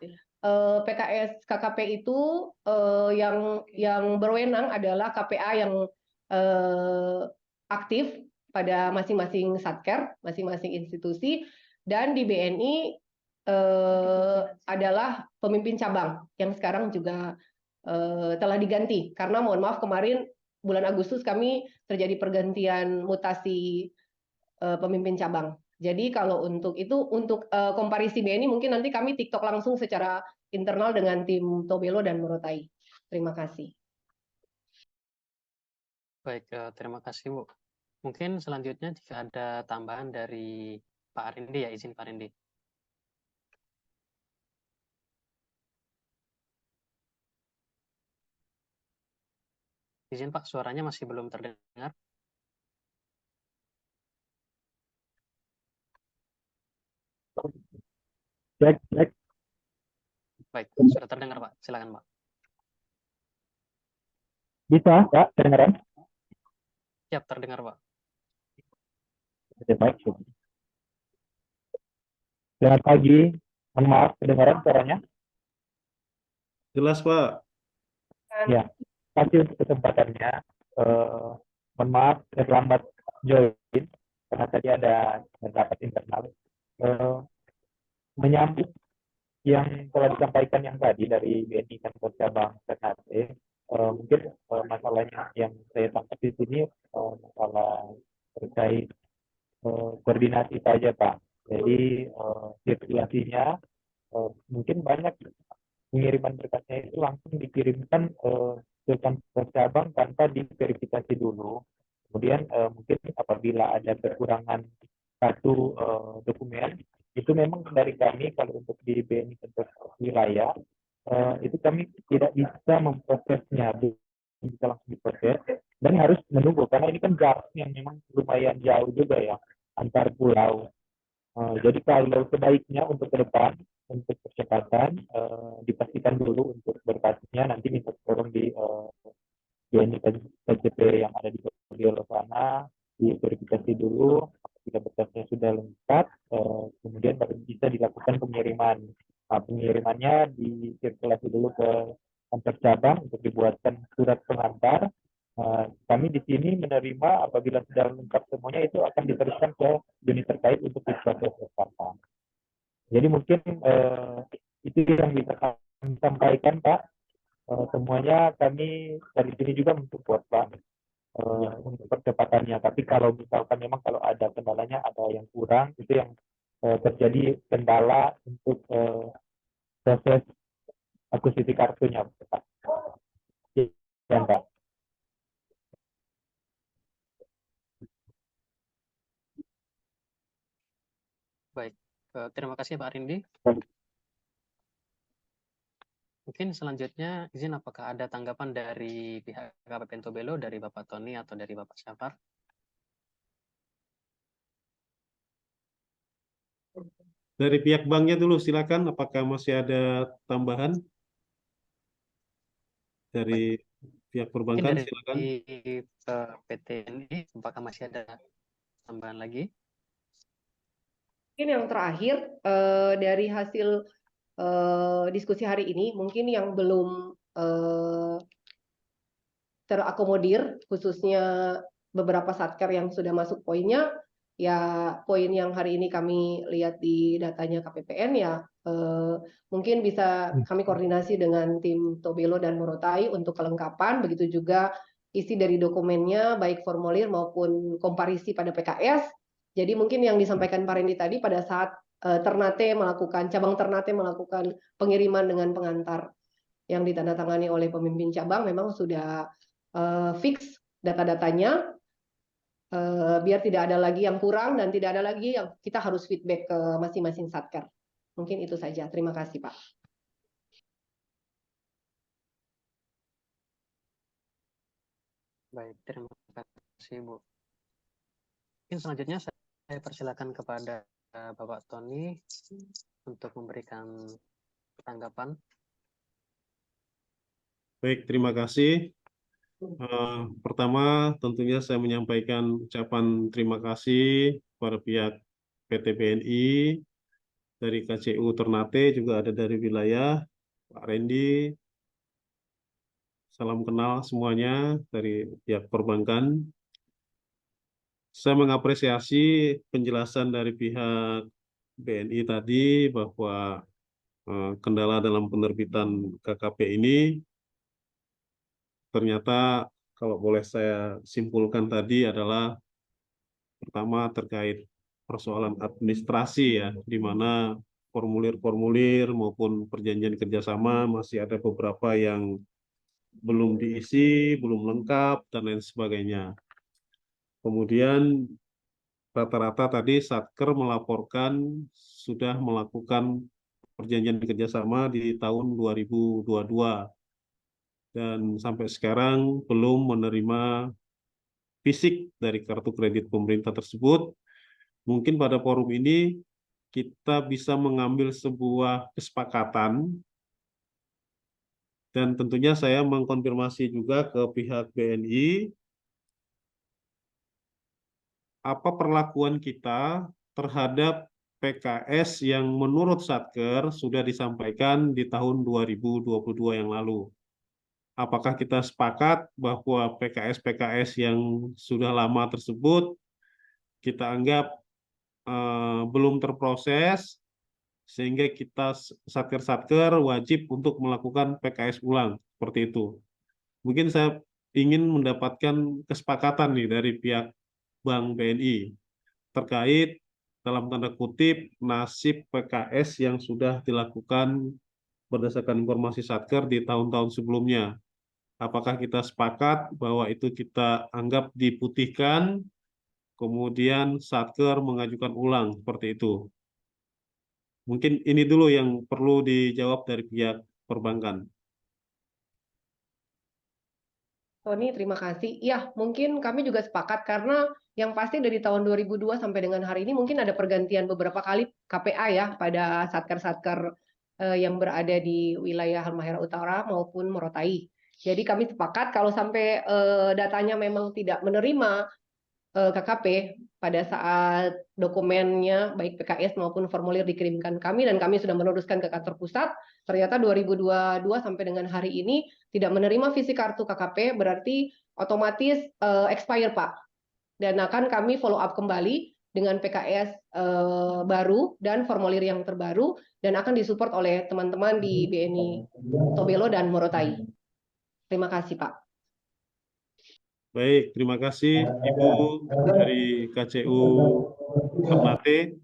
PKS KKP itu yang berwenang adalah KPA yang aktif pada masing-masing satker, masing-masing institusi, dan di BNI adalah pemimpin cabang yang sekarang juga telah diganti karena mohon maaf kemarin bulan Agustus kami terjadi pergantian mutasi pemimpin cabang. Jadi kalau untuk itu, untuk komparisi BNI mungkin nanti kami TikTok langsung secara internal dengan tim Tobelo dan Morotai. Terima kasih. Baik, terima kasih Bu. Mungkin selanjutnya jika ada tambahan dari Pak Arindi ya, izin Pak Arindi. Izin Pak, suaranya masih belum terdengar. Cek. Baik, sudah terdengar Pak. Silakan Pak. Bisa Pak, kedengaran? Siap, terdengar Pak. Oke, baik. Selamat pagi. Mohon maaf, kedengaran suaranya? Jelas Pak. Ya, terima kasih untuk kesempatannya. Mohon maaf, terlambat join karena tadi ada rapat internal. Menyambut yang telah disampaikan yang tadi dari BNI Kantor Cabang Ternate, mungkin masalahnya yang saya tangkap di sini masalah terkait koordinasi saja Pak. Jadi sirkulasinya mungkin banyak pengiriman berkasnya itu langsung dikirimkan ke kantor cabang tanpa diverifikasi dulu. Kemudian mungkin apabila ada kekurangan satu dokumen, itu memang dari kami kalau untuk di BNI untuk wilayah, itu kami tidak bisa memprosesnya, belum bisa langsung diproses, dan harus menunggu, karena ini kan jaraknya memang lumayan jauh juga ya, antar pulau. Jadi kalau sebaiknya untuk ke depan, untuk percepatan, dipastikan dulu untuk berkasnya, nanti minta tolong di BNI KJP yang ada di Bodio sana, diverifikasi dulu, apabila berkasnya sudah lengkap, kemudian baru bisa dilakukan pengiriman. Pengirimannya disirkulasi dulu ke kantor cabang untuk dibuatkan surat pengantar. Kami di sini menerima apabila sudah lengkap semuanya itu akan diteruskan ke unit terkait untuk diproses bersama. Jadi mungkin itu yang bisa kami sampaikan Pak. Semuanya kami dari sini juga mensupport Pak untuk percepatannya. Tapi kalau misalkan memang kalau ada kendalanya, ada yang kurang, itu yang terjadi kendala untuk proses akuisisi kartunya Pak. Ya Pak. Baik, terima kasih Pak Rindi. Mungkin selanjutnya izin apakah ada tanggapan dari pihak KP Pentobelo, dari Bapak Tony atau dari Bapak Syafar? Dari pihak banknya dulu, silakan. Apakah masih ada tambahan dari pihak Mungkin perbankan? dari Silakan. PTNI, apakah masih ada tambahan lagi? Mungkin yang terakhir dari hasil diskusi hari ini, mungkin yang belum terakomodir, khususnya beberapa satker yang sudah masuk poinnya, ya poin yang hari ini kami lihat di datanya KPPN ya mungkin bisa kami koordinasi dengan tim Tobelo dan Morotai untuk kelengkapan, begitu juga isi dari dokumennya baik formulir maupun komparisi pada PKS. Jadi mungkin yang disampaikan Pak Rendi tadi pada saat cabang Ternate melakukan pengiriman dengan pengantar yang ditandatangani oleh pemimpin cabang memang sudah fix data-datanya, biar tidak ada lagi yang kurang dan tidak ada lagi yang kita harus feedback ke masing-masing satker. Mungkin itu saja. Terima kasih Pak. Baik, terima kasih Bu. Mungkin selanjutnya saya persilakan kepada Bapak Tony untuk memberikan tanggapan. Baik, terima kasih. Pertama, tentunya saya menyampaikan ucapan terima kasih kepada pihak PT BNI, dari KCU Ternate, juga ada dari wilayah, Pak Rendi. Salam kenal semuanya dari pihak perbankan. Saya mengapresiasi penjelasan dari pihak BNI tadi bahwa kendala dalam penerbitan KKP ini ternyata kalau boleh saya simpulkan tadi adalah pertama terkait persoalan administrasi ya, di mana formulir-formulir maupun perjanjian kerjasama masih ada beberapa yang belum diisi, belum lengkap, dan lain sebagainya. Kemudian rata-rata tadi Satker melaporkan sudah melakukan perjanjian kerjasama di tahun 2022 dan sampai sekarang belum menerima fisik dari kartu kredit pemerintah tersebut. Mungkin pada forum ini kita bisa mengambil sebuah kesepakatan dan tentunya saya mengkonfirmasi juga ke pihak BNI apa perlakuan kita terhadap PKS yang menurut Satker sudah disampaikan di tahun 2022 yang lalu. Apakah kita sepakat bahwa PKS-PKS yang sudah lama tersebut kita anggap belum terproses, sehingga kita Satker-Satker wajib untuk melakukan PKS ulang, seperti itu. mungkin saya ingin mendapatkan kesepakatan nih dari pihak Bank BNI terkait dalam tanda kutip nasib PKS yang sudah dilakukan berdasarkan informasi Satker di tahun-tahun sebelumnya. Apakah kita sepakat bahwa itu kita anggap diputihkan, kemudian Satker mengajukan ulang seperti itu? Mungkin ini dulu yang perlu dijawab dari pihak perbankan. Tony, terima kasih. Ya, mungkin kami juga sepakat karena yang pasti dari tahun 2002 sampai dengan hari ini mungkin ada pergantian beberapa kali KPA ya pada satker-satker yang berada di wilayah Halmahera Utara maupun Morotai. Jadi kami sepakat kalau sampai datanya memang tidak menerima KKP pada saat dokumennya baik PKS maupun formulir dikirimkan kami dan kami sudah meneruskan ke kantor pusat, ternyata 2022 sampai dengan hari ini tidak menerima visi kartu KKP, berarti otomatis expire Pak. Dan akan kami follow up kembali dengan PKS baru dan formulir yang terbaru dan akan disupport oleh teman-teman di BNI Tobelo dan Morotai. Terima kasih Pak. Baik, terima kasih Ibu dari KCU Ternate.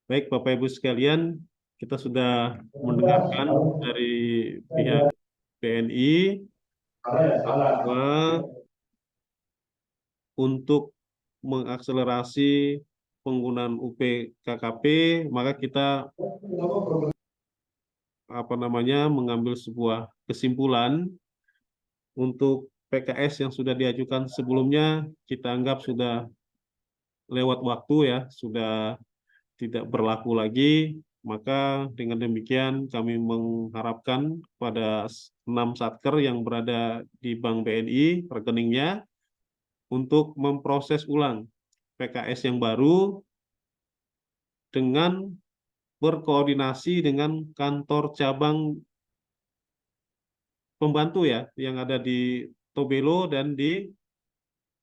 Baik, Bapak Ibu sekalian, kita sudah mendengarkan dari pihak BNI bahwa untuk mengakselerasi penggunaan UPKKP, maka kita mengambil sebuah kesimpulan untuk PKS yang sudah diajukan sebelumnya kita anggap sudah lewat waktu ya, sudah tidak berlaku lagi. Maka dengan demikian kami mengharapkan pada 6 satker yang berada di Bank BNI rekeningnya untuk memproses ulang PKS yang baru dengan berkoordinasi dengan kantor cabang pembantu ya yang ada di Tobelo dan di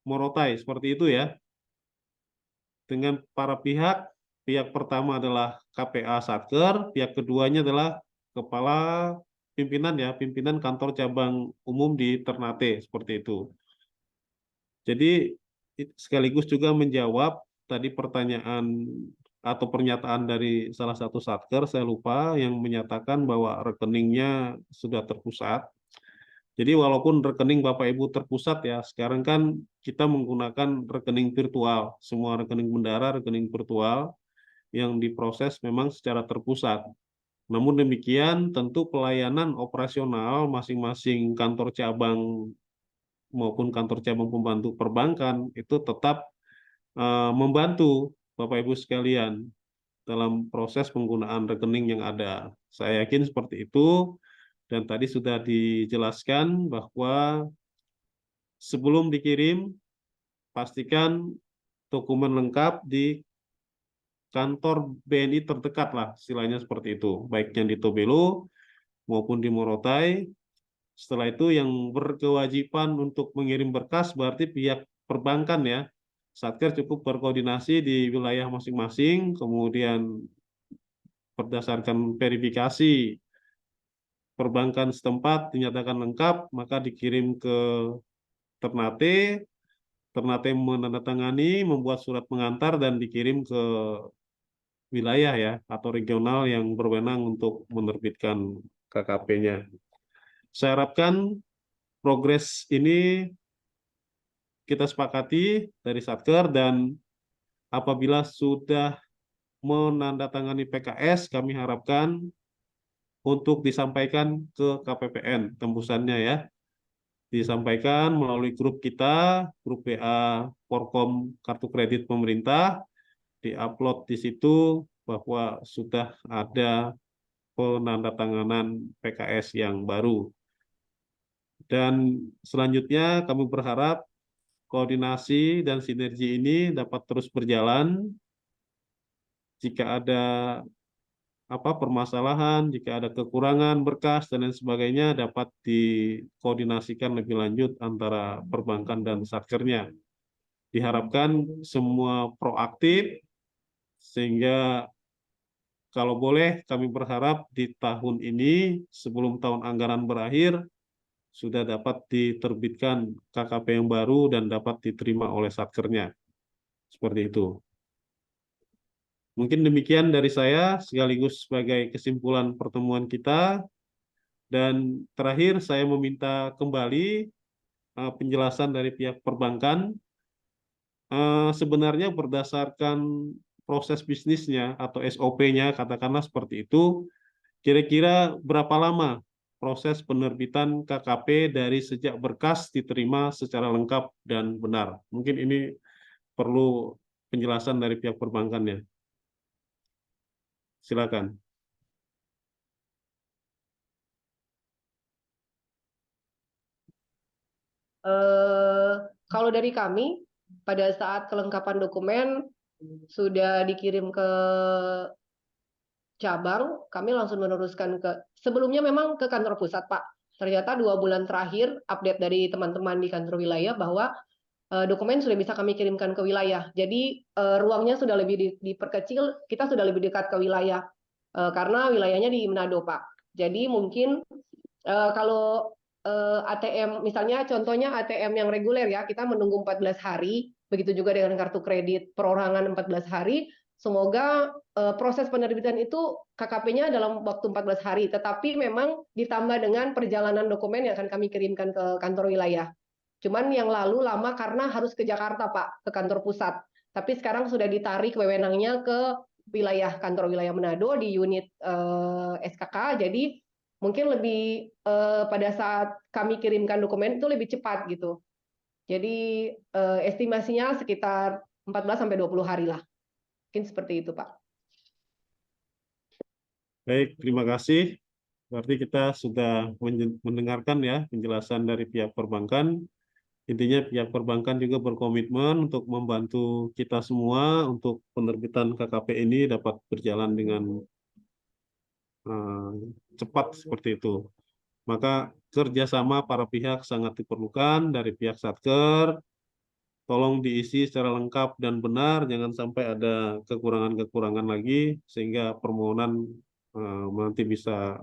Morotai, seperti itu ya. Dengan para pihak, pihak pertama adalah KPA Satker, pihak keduanya adalah kepala pimpinan ya, pimpinan kantor cabang umum di Ternate, seperti itu. Jadi sekaligus juga menjawab tadi pertanyaan atau pernyataan dari salah satu Satker, saya lupa, yang menyatakan bahwa rekeningnya sudah terpusat. Jadi walaupun rekening Bapak Ibu terpusat ya, sekarang kan kita menggunakan rekening virtual. Semua rekening bendara, rekening virtual yang diproses memang secara terpusat. Namun demikian tentu pelayanan operasional masing-masing kantor cabang maupun kantor cabang pembantu perbankan itu tetap membantu Bapak Ibu sekalian dalam proses penggunaan rekening yang ada. Saya yakin seperti itu. Dan tadi sudah dijelaskan bahwa sebelum dikirim, pastikan dokumen lengkap di kantor BNI terdekat lah, istilahnya seperti itu. Baik yang di Tobelo maupun di Morotai. Setelah itu yang berkewajiban untuk mengirim berkas berarti pihak perbankan ya. Satker cukup berkoordinasi di wilayah masing-masing, kemudian berdasarkan verifikasi perbankan setempat dinyatakan lengkap, maka dikirim ke Ternate, Ternate menandatangani, membuat surat pengantar dan dikirim ke wilayah ya atau regional yang berwenang untuk menerbitkan KKP-nya. Saya harapkan progres ini kita sepakati dari Satker dan apabila sudah menandatangani PKS, kami harapkan untuk disampaikan ke KPPN tembusannya ya. Disampaikan melalui grup kita, grup WA Porkom Kartu Kredit Pemerintah, diupload di situ bahwa sudah ada penandatanganan PKS yang baru. Dan selanjutnya kami berharap koordinasi dan sinergi ini dapat terus berjalan. Jika ada permasalahan, jika ada kekurangan berkas dan lain sebagainya dapat dikoordinasikan lebih lanjut antara perbankan dan satkernya. Diharapkan semua proaktif sehingga kalau boleh kami berharap di tahun ini sebelum tahun anggaran berakhir sudah dapat diterbitkan KKP yang baru dan dapat diterima oleh Satkernya. Seperti itu. Mungkin demikian dari saya sekaligus sebagai kesimpulan pertemuan kita. Dan terakhir saya meminta kembali penjelasan dari pihak perbankan. Sebenarnya berdasarkan proses bisnisnya atau SOP-nya, katakanlah seperti itu, kira-kira berapa lama proses penerbitan KKP dari sejak berkas diterima secara lengkap dan benar? Mungkin ini perlu penjelasan dari pihak perbankannya. Silakan. Kalau dari kami, pada saat kelengkapan dokumen sudah dikirim ke cabang, kami langsung meneruskan sebelumnya memang ke kantor pusat, Pak. Ternyata 2 bulan terakhir update dari teman-teman di kantor wilayah bahwa dokumen sudah bisa kami kirimkan ke wilayah. Jadi ruangnya sudah lebih diperkecil, kita sudah lebih dekat ke wilayah karena wilayahnya di Manado, Pak. Jadi mungkin kalau ATM, misalnya contohnya ATM yang reguler ya, kita menunggu 14 hari, begitu juga dengan kartu kredit perorangan 14 hari, semoga proses penerbitan itu KKP-nya dalam waktu 14 hari, tetapi memang ditambah dengan perjalanan dokumen yang akan kami kirimkan ke kantor wilayah. Cuman yang lalu lama karena harus ke Jakarta, Pak, ke kantor pusat. Tapi sekarang sudah ditarik wewenangnya ke wilayah kantor wilayah Manado di unit SKK, jadi mungkin lebih pada saat kami kirimkan dokumen itu lebih cepat gitu. Jadi estimasinya sekitar 14-20 hari lah. Mungkin seperti itu, Pak. Baik, terima kasih. Berarti kita sudah mendengarkan ya penjelasan dari pihak perbankan. Intinya pihak perbankan juga berkomitmen untuk membantu kita semua untuk penerbitan KKP ini dapat berjalan dengan cepat seperti itu. Maka kerjasama para pihak sangat diperlukan dari pihak Satker. Tolong diisi secara lengkap dan benar, jangan sampai ada kekurangan-kekurangan lagi sehingga permohonan nanti bisa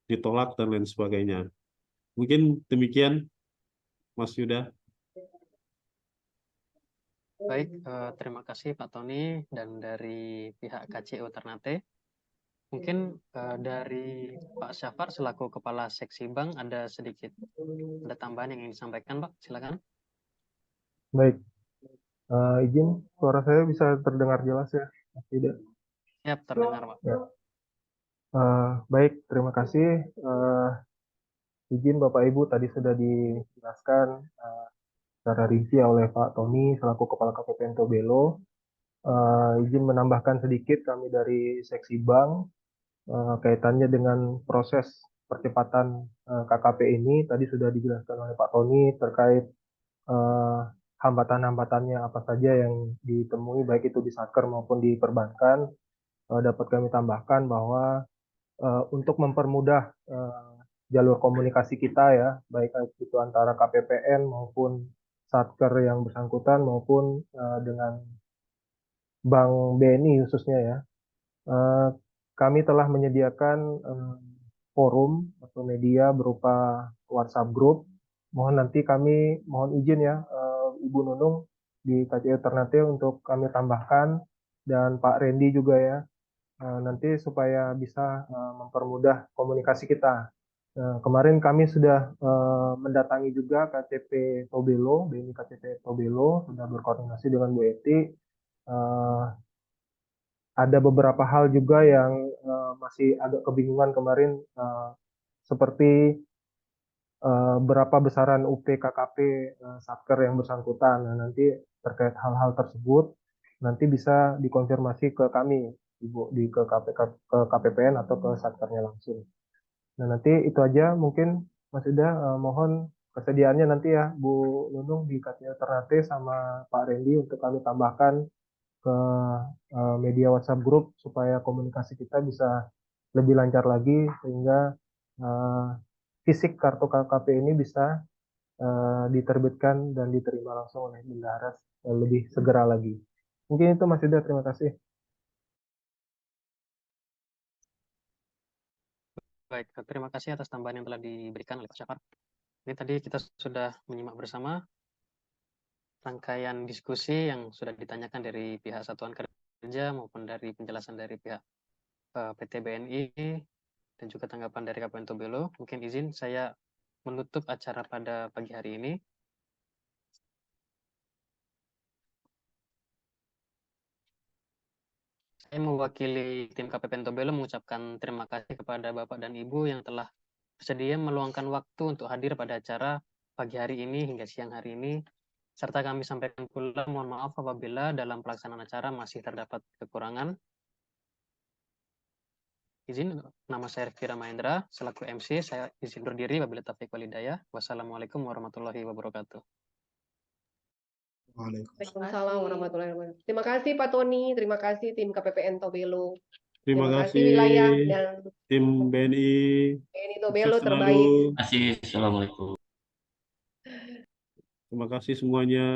ditolak dan lain sebagainya. Mungkin demikian, Mas Yuda. Baik, terima kasih Pak Tony dan dari pihak KCO Ternate. Mungkin dari Pak Syafar selaku Kepala Seksi Bank ada tambahan yang ingin disampaikan, Pak. Silakan. Baik, izin suara saya bisa terdengar jelas ya? Tidak? Siap, terdengar, Pak. Ya. Baik, terima kasih. Izin Bapak Ibu tadi sudah dijelaskan secara rinci oleh Pak Tony selaku Kepala KPP Entobelo. Izin menambahkan sedikit kami dari Seksi Bank kaitannya dengan proses percepatan KKP ini. Tadi sudah dijelaskan oleh Pak Tony terkait hambatan-hambatannya apa saja yang ditemui baik itu di Satker maupun di perbankan. Dapat kami tambahkan bahwa untuk mempermudah jalur komunikasi kita ya, baik itu antara KPPN maupun Satker yang bersangkutan maupun dengan Bank BNI khususnya ya, kami telah menyediakan forum atau media berupa WhatsApp group. Mohon nanti kami mohon izin ya Ibu Nunung di KCI Ternate untuk kami tambahkan dan Pak Randy juga ya nanti supaya bisa mempermudah komunikasi kita. Kemarin kami sudah mendatangi juga KCP Tobelo, BNI KCP Tobelo, sudah berkoordinasi dengan Bu Eti. Ada beberapa hal juga yang masih agak kebingungan kemarin, seperti berapa besaran UP KKP Satker yang bersangkutan. Nah, nanti terkait hal-hal tersebut nanti bisa dikonfirmasi ke kami, Ibu, ke KPPN atau ke Satkernya langsung. Nah, nanti itu aja mungkin Mas Ida, mohon kesediaannya nanti ya Bu Nunung di KCI Ternate sama Pak Randy untuk kami tambahkan ke media WhatsApp group supaya komunikasi kita bisa lebih lancar lagi sehingga fisik kartu KKP ini bisa diterbitkan dan diterima langsung oleh bendahara lebih segera lagi. Mungkin itu Mas Yuda, terima kasih. Baik, terima kasih atas tambahan yang telah diberikan oleh Pak Syafar. Ini tadi kita sudah menyimak bersama rangkaian diskusi yang sudah ditanyakan dari pihak Satuan Kerja maupun dari penjelasan dari pihak PT BNI dan juga tanggapan dari KP Pentobelo. Mungkin izin saya menutup acara pada pagi hari ini. Saya mewakili tim KP Pentobelo mengucapkan terima kasih kepada Bapak dan Ibu yang telah bersedia meluangkan waktu untuk hadir pada acara pagi hari ini hingga siang hari ini. Serta kami sampaikan pula mohon maaf apabila dalam pelaksanaan acara masih terdapat kekurangan. Izin, nama saya Rifki Ramahendra, selaku MC, saya izin berdiri wabillahi taufiq wal hidayah. Wassalamualaikum warahmatullahi wabarakatuh. Waalaikumsalam warahmatullahi wabarakatuh. Terima kasih Pak Tony, terima kasih tim KPPN Tobelo. Terima Terima kasih kasih wilayah dan tim BNI. BNI Sukses Tobelo selalu. terbaik. Terima kasih. Assalamualaikum. Terima kasih semuanya.